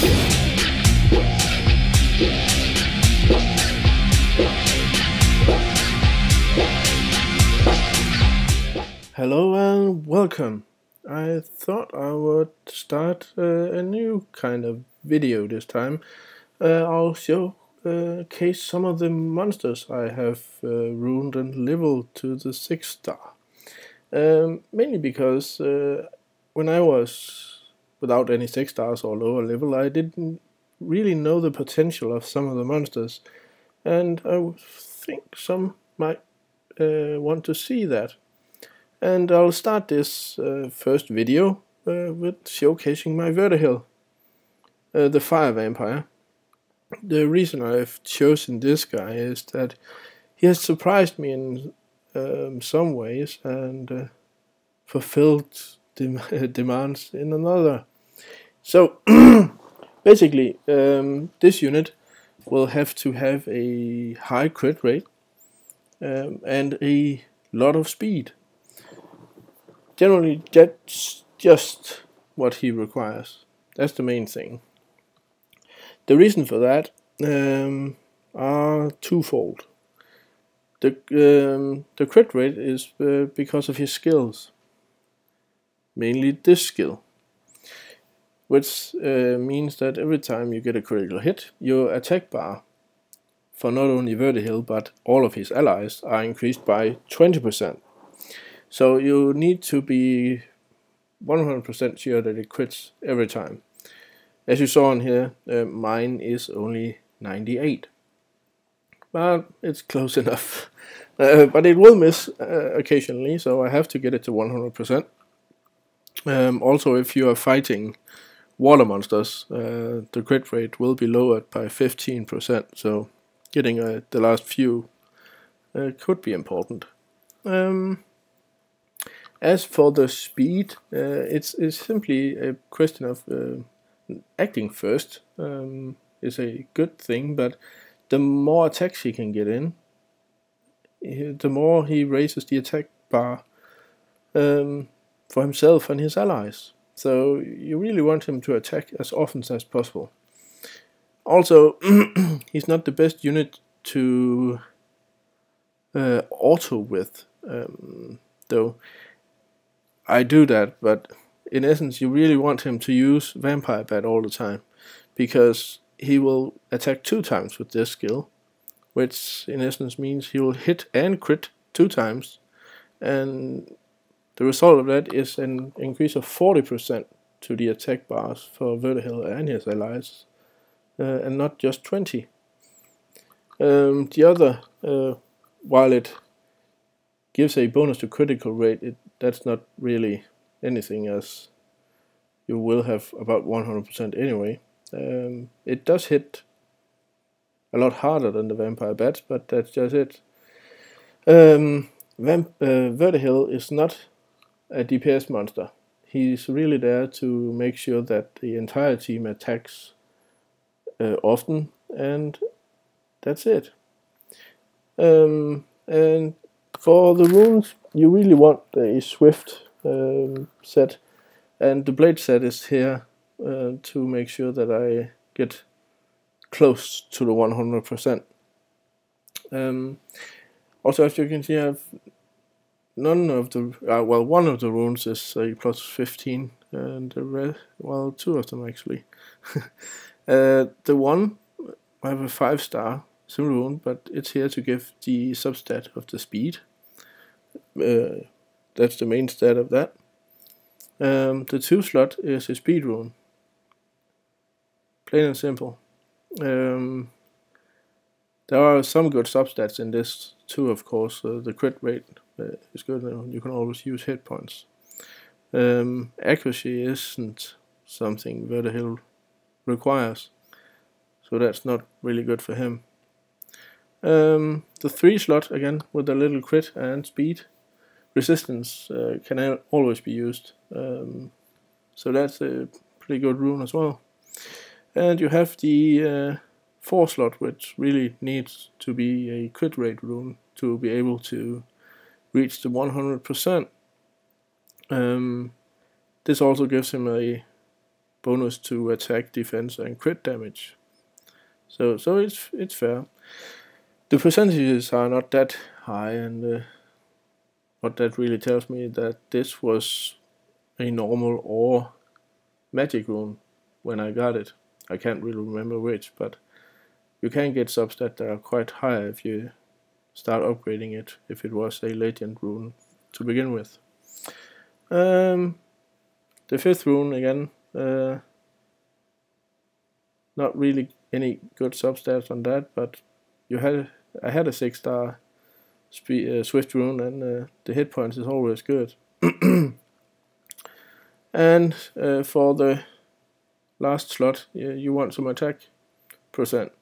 Hello and welcome. I thought I would start a new kind of video this time. I'll showcase some of the monsters I have ruined and leveled to the 6 star. Mainly because when I was without any 6 stars or lower level, I didn't really know the potential of some of the monsters, and I think some might want to see that. And I'll start this first video with showcasing my Verdehile, the fire vampire. The reason I've chosen this guy is that he has surprised me in some ways and fulfilled demands in another. So basically, this unit will have to have a high crit rate and a lot of speed. Generally, that's just what he requires. That's the main thing. The reason for that are twofold. The crit rate is because of his skills. Mainly this skill. Which means that every time you get a critical hit, your attack bar for not only Verdehile but all of his allies are increased by 20%. So you need to be 100% sure that it crits every time. As you saw in here, mine is only 98. But it's close enough. But it will miss occasionally, so I have to get it to 100%. Also, if you are fighting water monsters, the crit rate will be lowered by 15%, so getting the last few could be important. As for the speed, it's simply a question of acting first. Is a good thing, but the more attacks he can get in, the more he raises the attack bar for himself and his allies. So you really want him to attack as often as possible. Also, he's not the best unit to auto with, though. I do that, but in essence you really want him to use Vampire Bat all the time, because he will attack 2 times with this skill, which in essence means he will hit and crit 2 times, and the result of that is an increase of 40% to the attack bars for Verdehile and his allies, and not just 20. The other, while it gives a bonus to critical rate, that's not really anything, as you will have about 100% anyway. It does hit a lot harder than the Vampire Bat, but that's just it. Verdehile is not a DPS monster. He's really there to make sure that the entire team attacks often, and that's it. And for the runes, you really want a swift set, and the blade set is here to make sure that I get close to the 100%. Also, as you can see, I have none of the one of the runes is a plus 15, and the rest, well, 2 of them actually. The one I have a 5 star rune, but it's here to give the substat of the speed. That's the main stat of that. The 2 slot is a speed rune. Plain and simple. There are some good substats in this too, of course. The crit rate is good. You can always use hit points. Accuracy isn't something Verdehile requires, so that's not really good for him. The 3 slot, again, with a little crit and speed. Resistance can always be used, so that's a pretty good rune as well. And you have the 4 slot, which really needs to be a crit rate rune to be able to reach the 100%. This also gives him a bonus to attack, defense, and crit damage. So it's fair. The percentages are not that high, and what that really tells me that this was a normal or magic rune when I got it. I can't really remember which, but you can get subs that are quite high if you start upgrading it, if it was a legend rune to begin with. The 5th rune again, not really any good substats on that, but I had a 6-star Swift rune, and the hit points is always good. And for the last slot, you want some attack percent.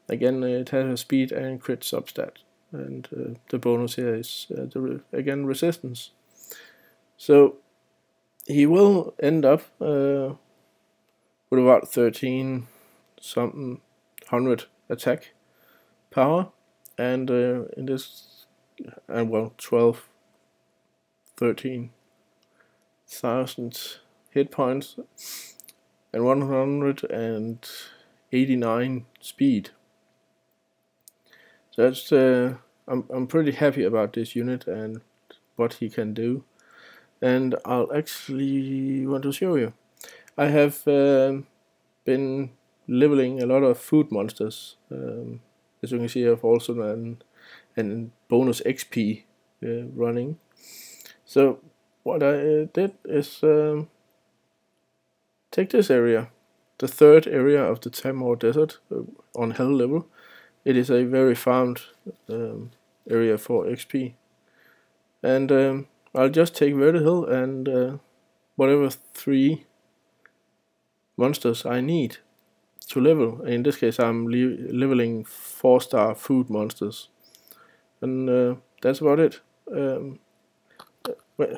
Again, it has a speed and crit substat, and the bonus here is again resistance. So he will end up with about 13 something 100 attack power, and in this, well, 12, 13,000 hit points and 189 speed. So that's I'm pretty happy about this unit and what he can do, and I'll actually want to show you. I have been leveling a lot of food monsters. As you can see, I've also done an bonus XP running. So what I did is take this area, the 3rd area of the Tamor Desert on hell level. It is a very farmed area for XP, and I'll just take Verdehile and whatever 3 monsters I need to level. In this case, I'm leveling 4-star food monsters, and that's about it.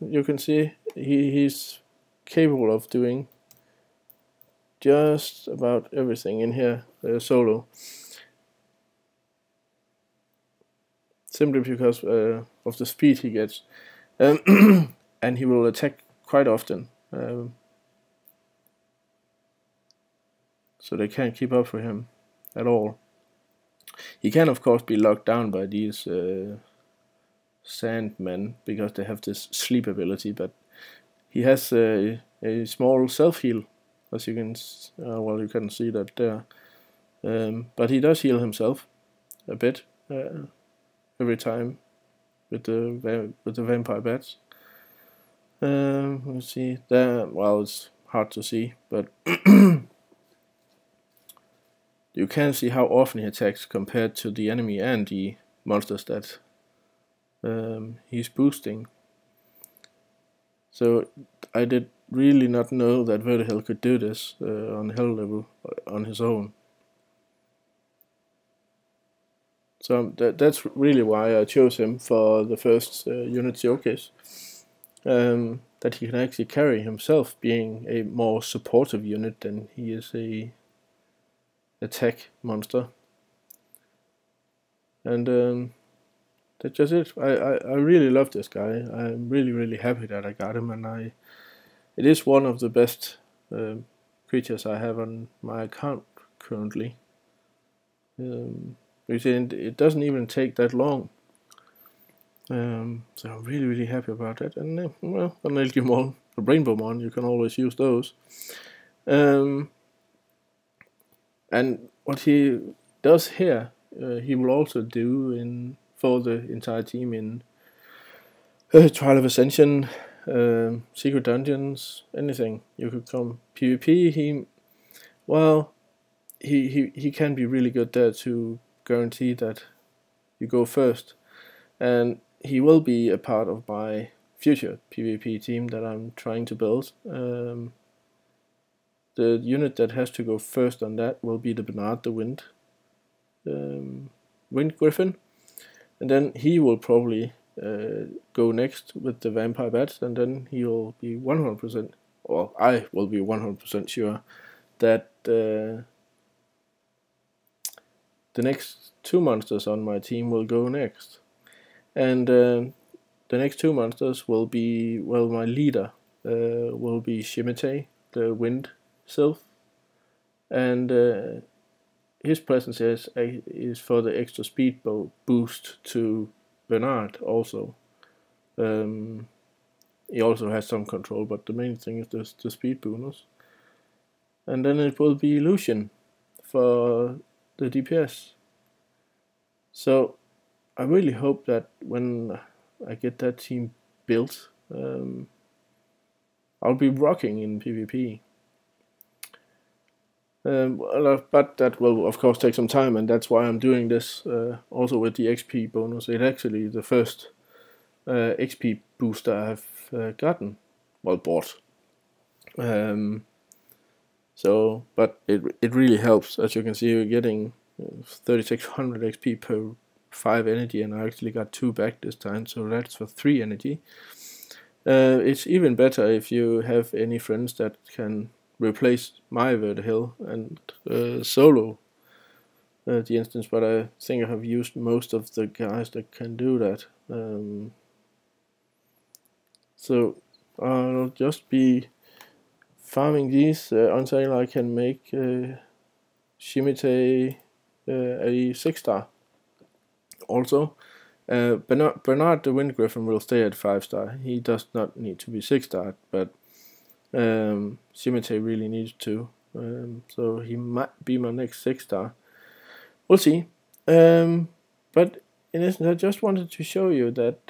You can see he's capable of doing just about everything in here solo, simply because of the speed he gets, and he will attack quite often, so they can't keep up for him at all. He can of course be locked down by these Sandmen because they have this sleep ability, but he has a small self-heal, as you can well, you can see that there, but he does heal himself a bit every time with the vampire bats. Let's see there. Well, it's hard to see, but you can see how often he attacks compared to the enemy and the monsters that he's boosting. So I did really not know that Verdehile could do this on hell level on his own. So that's really why I chose him for the first unit showcase. That he can actually carry himself, being a more supportive unit than he is a attack monster. And that's just it. I really love this guy. I'm really happy that I got him, and it is one of the best creatures I have on my account currently. It doesn't even take that long. So I'm really happy about that. And well, an Elgimon, a Rainbowmon, you can always use those. And what he does here, he will also do for the entire team in Trial of Ascension, Secret Dungeons, anything. You could come PvP. He can be really good there to guarantee that you go first, and he will be a part of my future PvP team that I'm trying to build. The unit that has to go first on that will be the Bernard the Wind Griffin, and then he will probably go next with the Vampire Bats, and then he will be 100%, or I will be 100% sure that the next 2 monsters on my team will go next. And the next 2 monsters will be, well, my leader will be Shimite, the Wind Sylph, and his presence is for the extra speed boost to Bernard also. He also has some control, but the main thing is the speed bonus. And then it will be Lucian for the DPS. So I really hope that when I get that team built, I'll be rocking in PvP. But that will of course take some time, and that's why I'm doing this also with the XP bonus. It's actually the first XP booster I've gotten, well, bought. So, but it really helps. As you can see, you're getting 3600 XP per 5 energy, and I actually got 2 back this time, so that's for 3 energy. It's even better if you have any friends that can replace my Verdehile and solo the instance, but I think I have used most of the guys that can do that. So I'll just be farming these until I can make Shimite a 6-star. Also, Bernard the Wind Griffin will stay at 5-star. He does not need to be 6-star, but Shimite really needs to. So he might be my next 6-star. We'll see. But in essence, I just wanted to show you that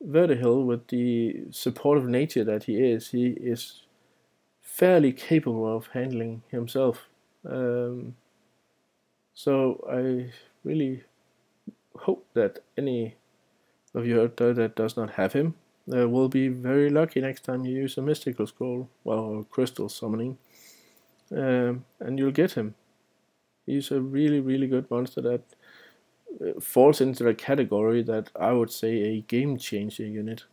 Verdehile, with the supportive nature that he is fairly capable of handling himself. So I really hope that any of you out there that does not have him will be very lucky next time you use a mystical scroll, well, crystal summoning, and you'll get him. He's a really good monster that falls into the category that I would say a game changer unit.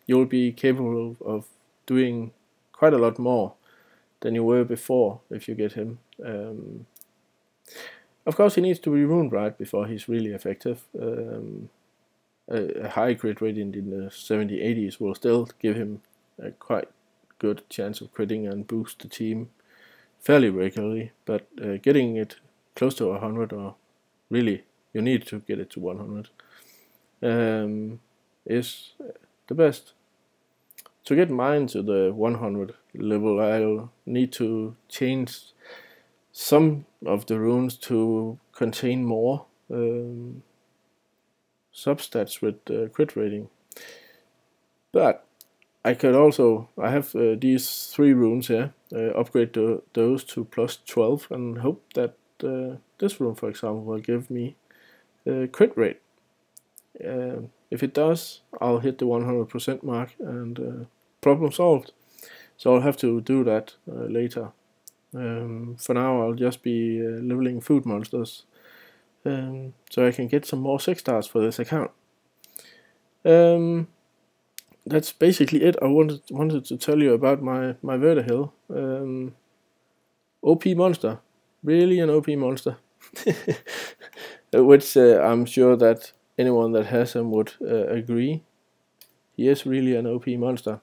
You'll be capable of doing quite a lot more than you were before if you get him. Of course, he needs to be runed right before he's really effective. A high crit rate in the 70-80s will still give him a quite good chance of critting and boost the team fairly regularly, but getting it close to 100, or really you need to get it to 100, is the best. To get mine to the 100 level, I'll need to change some of the runes to contain more substats with crit rating. But I could also, I have these 3 runes here, upgrade those to plus 12 and hope that this rune, for example, will give me crit rate. If it does, I'll hit the 100% mark and problem solved. So I'll have to do that later. For now, I'll just be leveling food monsters, so I can get some more 6-stars for this account. That's basically it. I wanted to tell you about my Verdehile. OP monster, really an OP monster, which I'm sure that anyone that has him would agree. He is really an OP monster.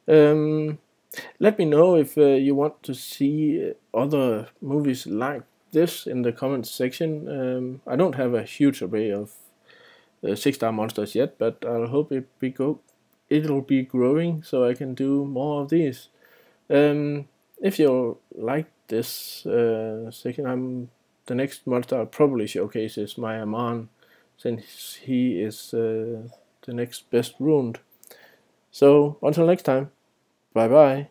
Let me know if you want to see other movies like this in the comments section. I don't have a huge array of 6-star monsters yet, but I hope it'll be growing so I can do more of these. If you like this section, the next monster I'll probably showcase is my Aman, since he is the next best runed. So until next time, bye bye.